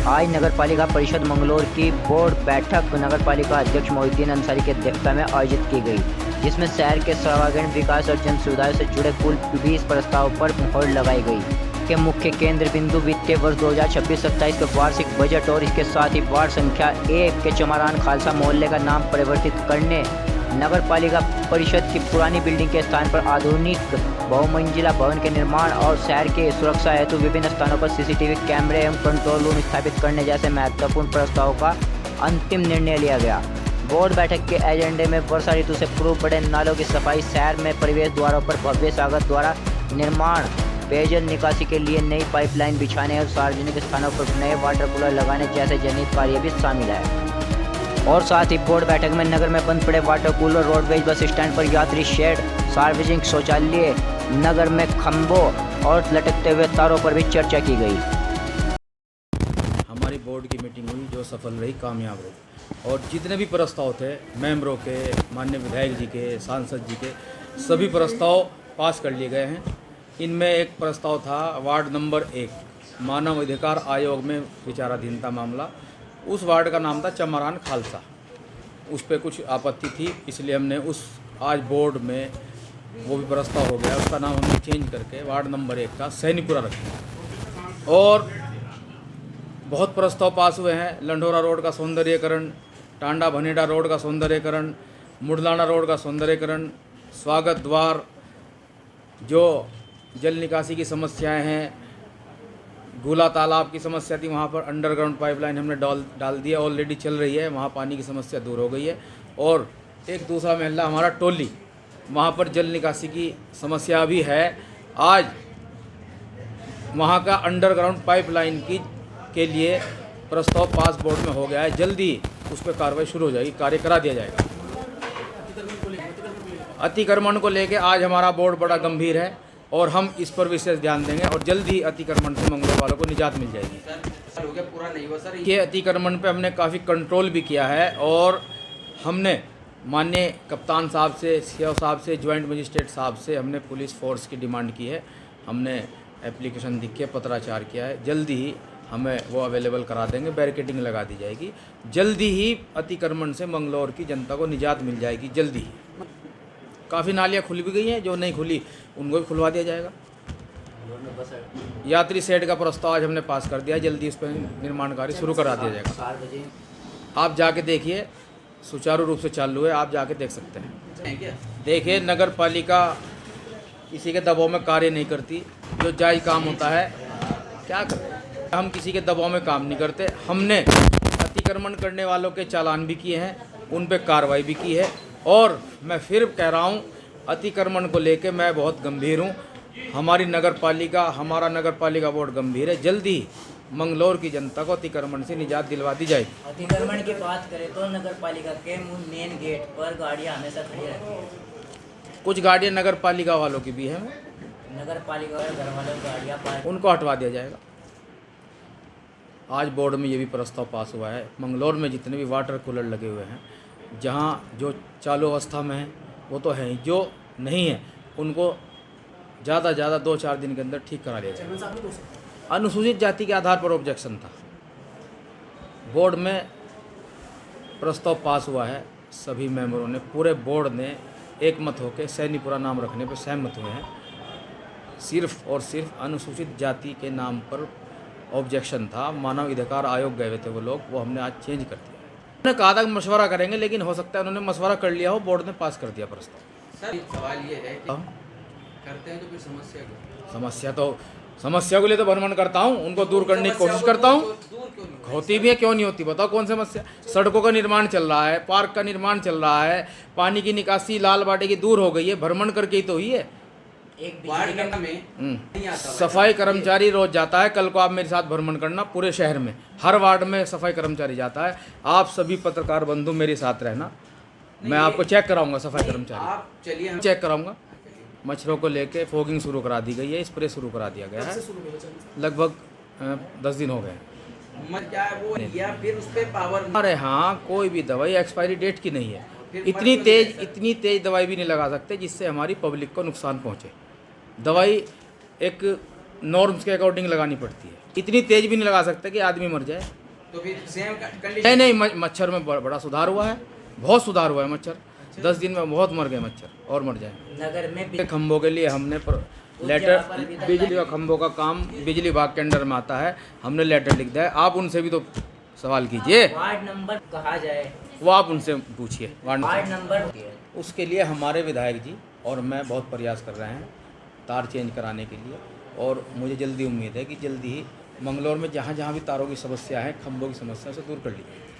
आज नगर पालिका परिषद मंगलौर की बोर्ड बैठक नगर पालिका अध्यक्ष मोहिउद्दीन अंसारी की अध्यक्षता में आयोजित की गई, जिसमें शहर के सर्वांगीण विकास और जन सुविधाओं से जुड़े कुल 20 प्रस्तावों पर मुहर लगाई गई। के मुख्य केंद्र बिंदु वित्तीय वर्ष 2026-27 के वार्षिक बजट और इसके साथ ही वार्ड संख्या 1 के चमरान खालसा मोहल्ले का नाम परिवर्तित करने, नगर पालिका परिषद की पुरानी बिल्डिंग के स्थान पर आधुनिक बहुमंजिला भवन के निर्माण और शहर की सुरक्षा हेतु विभिन्न स्थानों पर सीसीटीवी कैमरे एवं कंट्रोल रूम स्थापित करने जैसे महत्वपूर्ण प्रस्तावों का अंतिम निर्णय लिया गया। बोर्ड बैठक के एजेंडे में वर्षा ऋतु से पूर्व बड़े नालों की सफाई, शहर में प्रवेश द्वारों पर भव्य स्वागत द्वारा निर्माण, पेयजल निकासी के लिए नई पाइपलाइन बिछाने और सार्वजनिक स्थानों पर नए वाटर कूलर लगाने जैसे जनहित कार्य भी शामिल है। और साथ ही बोर्ड बैठक में नगर में बंद पड़े water cooler, roadways bus stand पर यात्री शेड, सार्वजनिक शौचालय, नगर में खंभों और लटकते हुए तारों पर भी चर्चा की गई। हमारी बोर्ड की मीटिंग हुई जो सफल रही, कामयाब रही, और जितने भी प्रस्ताव थे मेंबरों के, माननीय विधायक जी के, सांसद जी के, सभी प्रस्ताव पास कर लिए गए हैं। इनमें एक प्रस्ताव था वार्ड नंबर 1, मानव अधिकार आयोग में विचाराधीनता मामला। उस वार्ड का नाम था चमरान खालसा। उस पर कुछ आपत्ति थी, इसलिए हमने उस आज बोर्ड में वो भी प्रस्ताव हो गया, उसका नाम हमने चेंज करके वार्ड नंबर 1 का सैनीपुरा रखा। और बहुत प्रस्ताव पास हुए हैं। लंढोरा रोड का सौंदर्यीकरण, टांडा भनेड़ा रोड का सौंदर्यीकरण, मुडलाना रोड का सौंदर्यीकरण, स्वागत द्वार, जो जल निकासी की समस्याएं हैं, गुला तालाब की समस्या थी, वहाँ पर अंडरग्राउंड पाइपलाइन हमने डाल दिया, ऑलरेडी चल रही है, वहाँ पानी की समस्या दूर हो गई है। और एक दूसरा मोहल्ला हमारा टोली, वहाँ पर जल निकासी की समस्या भी है। आज वहाँ का अंडरग्राउंड पाइपलाइन के लिए प्रस्ताव पास बोर्ड में हो गया है, जल्दी उस पर कार्रवाई शुरू हो जाएगी, कार्य करा दिया जाएगा। अतिक्रमण को लेकर आज हमारा बोर्ड बड़ा गंभीर है और हम इस पर विशेष ध्यान देंगे और जल्दी अतिक्रमण से मंगलौर वालों को निजात मिल जाएगी। सर हो गया पूरा नहीं हुआ सर। ये अतिक्रमण पे हमने काफ़ी कंट्रोल भी किया है और हमने माननीय कप्तान साहब से, सीओ साहब से, ज्वाइंट मजिस्ट्रेट साहब से हमने पुलिस फोर्स की डिमांड की है। हमने एप्लीकेशन लिख के पत्राचार किया है, जल्दी ही हमें वो अवेलेबल करा देंगे, बैरिकेडिंग लगा दी जाएगी, जल्दी ही अतिक्रमण से मंगलौर की जनता को निजात मिल जाएगी। जल्दी ही काफ़ी नालियाँ खुल भी गई हैं, जो नहीं खुली उनको भी खुलवा दिया जाएगा। यात्री शेड का प्रस्ताव आज हमने पास कर दिया है, जल्दी इस पर निर्माण कार्य शुरू करा दिया जाएगा। आप जाके देखिए, सुचारू रूप से चालू है, आप जाके देख सकते हैं। देखिए, नगर पालिका किसी के दबाव में कार्य नहीं करती, जो जायज़ काम होता है क्या करें। हम किसी के दबाव में काम नहीं करते। हमने अतिक्रमण करने वालों के चालान भी किए हैं, उन पर कार्रवाई भी की है। और मैं फिर कह रहा हूँ, अतिक्रमण को लेके मैं बहुत गंभीर हूँ। हमारी नगर पालिका, हमारा नगर पालिका बोर्ड गंभीर है। जल्दी मंगलौर की जनता को अतिक्रमण से निजात दिलवा दी जाएगी। अतिक्रमण की बात करें तो नगर पालिका के मेन गेट पर गाड़ियाँ हमेशा खड़ी रहती हैं। कुछ गाड़ियाँ नगर पालिका वालों की भी हैं, नगर पालिका वाले घर वालों की गाड़ियाँ उनको हटवा दिया जाएगा। आज बोर्ड में ये भी प्रस्ताव पास हुआ है, मंगलौर में जितने भी वाटर कूलर लगे हुए हैं, जहाँ जो चालू अवस्था में है वो तो है, जो नहीं है उनको ज़्यादा 2-4 दिन के अंदर ठीक करा लिया जाए। अनुसूचित जाति के आधार पर ऑब्जेक्शन था, बोर्ड में प्रस्ताव पास हुआ है, सभी मेंबरों ने, पूरे बोर्ड ने एक मत होकर सैनीपुरा नाम रखने पर सहमत हुए हैं। सिर्फ और सिर्फ अनुसूचित जाति के नाम पर ऑब्जेक्शन था, मानव अधिकार आयोग गए हुए थे वो लोग, वो हमने आज चेंज कर दिया। उन्होंने कहा था कि मशवरा करेंगे, लेकिन हो सकता है उन्होंने मशवरा कर लिया हो, बोर्ड ने पास कर दिया प्रस्ताव। सर सवाल ये है कि करते हैं तो फिर समस्या को लिए तो भ्रमण करता हूँ, उनको दूर करने की कोशिश करता हूँ। दूर क्यों नहीं होती भी है, क्यों नहीं होती, बताओ कौन समस्या। सड़कों का निर्माण चल रहा है, पार्क का निर्माण चल रहा है, पानी की निकासी लाल बाटे की दूर हो गई है, भ्रमण करके ही तो हुई है। एक वार्ड में नहीं आता सफाई कर्मचारी रोज जाता है, कल को आप मेरे साथ भ्रमण करना, पूरे शहर में हर वार्ड में सफाई कर्मचारी जाता है। आप सभी पत्रकार बंधु मेरे साथ रहना, मैं आपको चेक कराऊंगा, सफाई कर्मचारी आप चलिए चेक कराऊंगा। मच्छरों को लेके फॉगिंग शुरू करा दी गई है, स्प्रे शुरू करा दिया गया है, लगभग 10 दिन हो गए। मत क्या है वो, या फिर उस पे पावर। अरे हाँ, कोई भी दवाई एक्सपायरी डेट की नहीं है, फिर इतनी तेज दवाई भी नहीं लगा सकते जिससे हमारी पब्लिक को नुकसान पहुँचे। दवाई एक नॉर्म्स के अकॉर्डिंग लगानी पड़ती है। इतनी तेज़ भी नहीं लगा सकते कि आदमी मर जाए। तो फिर सेम कंडीशन नहीं नहीं, मच्छर में बड़ा सुधार हुआ है, बहुत सुधार हुआ है मच्छर। 10 दिन में बहुत मर गए मच्छर और मर जाए। नगर में खंभों के लिए हमने लेटर, बिजली का खंभों का काम बिजली विभाग के अंडर में आता है, हमने लेटर लिख दिया है। आप उनसे भी तो सवाल कीजिए, वार्ड नंबर कहा जाए, वो आप उनसे पूछिए वार्ड नंबर। उसके लिए हमारे विधायक जी और मैं बहुत प्रयास कर रहे हैं तार चेंज कराने के लिए, और मुझे जल्दी उम्मीद है कि जल्दी ही मंगलौर में जहाँ जहाँ भी तारों की समस्या है, खंभों की समस्या से दूर कर ली जाएगी।